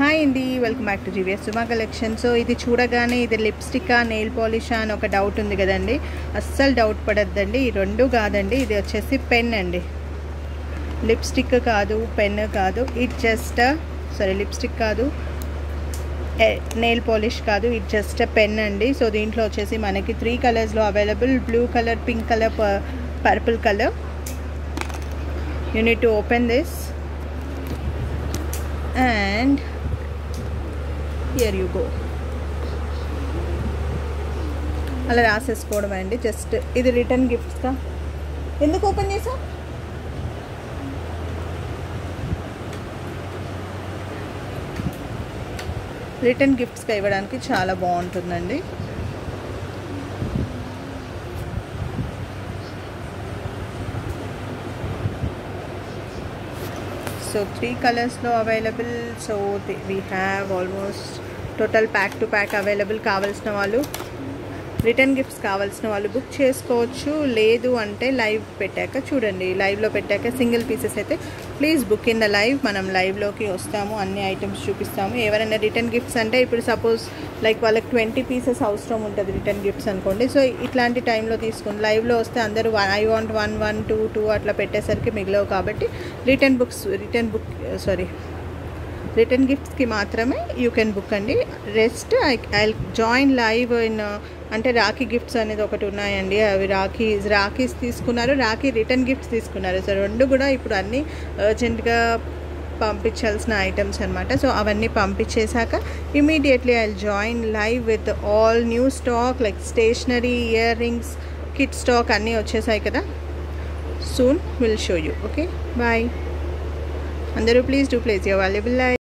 Hi అండి, welcome back to GVS Suma collection. So ఇది చూడగానే ఇది లిప్స్టికా నెయిల్ పాలిషా అని ఒక డౌట్ ఉంది కదండి. అస్సలు డౌట్ పడద్దండి, ఈ రెండు కాదండి. ఇది వచ్చేసి పెన్ అండి, లిప్స్టిక్ కాదు, పెన్ కాదు. ఇట్ జస్ట్ లిప్స్టిక్ కాదు, నెయిల్ పాలిష్ కాదు, ఇట్ జస్ట్ పెన్ అండి. సో దీంట్లో వచ్చేసి మనకి 3 కలర్స్లో available: blue colour, pink colour, purple colour. You need to open this and here you go. అలా రాసేసుకోవడం అండి. జస్ట్ ఇది రిటర్న్ గిఫ్ట్స్గా. ఎందుకు ఓపెన్ చేసా? రిటర్న్ గిఫ్ట్స్గా ఇవ్వడానికి చాలా బాగుంటుందండి. So 3 colors lo available. So we have almost total pack to pack available. కావాల్సిన వాళ్ళు రిటర్న్ గిఫ్ట్స్ కావాల్సిన వాళ్ళు బుక్ చేసుకోవచ్చు. లేదు అంటే లైవ్ పెట్టాక చూడండి, లైవ్లో పెట్టాక సింగిల్ పీసెస్ అయితే please book in the live. మనం లైవ్లోకి వస్తాము, అన్ని ఐటమ్స్ చూపిస్తాము. ఎవరైనా రిటర్న్ గిఫ్ట్స్ అంటే ఇప్పుడు సపోజ్ లైక్ వాళ్ళకి 20 పీసెస్ అవసరం ఉంటుంది రిటర్న్ గిఫ్ట్స్ అనుకోండి. సో ఇట్లాంటి టైంలో తీసుకుని లైవ్లో వస్తే అందరూ ఐ వాంట్ 1 1 2 2 అట్లా పెట్టేసరికి మిగిలవు. కాబట్టి రిటర్న్ గిఫ్ట్స్కి మాత్రమే యూ కెన్ బుక్ అండి. Rest I join live in అంటే రాఖీ గిఫ్ట్స్ అనేది ఒకటి ఉన్నాయండి. అవి రాఖీస్ తీసుకున్నారు, రాఖీ రిటర్న్ గిఫ్ట్స్ తీసుకున్నారు. సో రెండు కూడా ఇప్పుడు అన్నీ అర్జెంట్గా పంపించాల్సిన ఐటమ్స్ అనమాట. సో అవన్నీ పంపించేశాక immediately I join live with all new stock like stationery, ear rings, kit stock అన్నీ వచ్చేసాయి కదా. Soon will show you. Okay, bye అందరూ. Please do place your valuable live.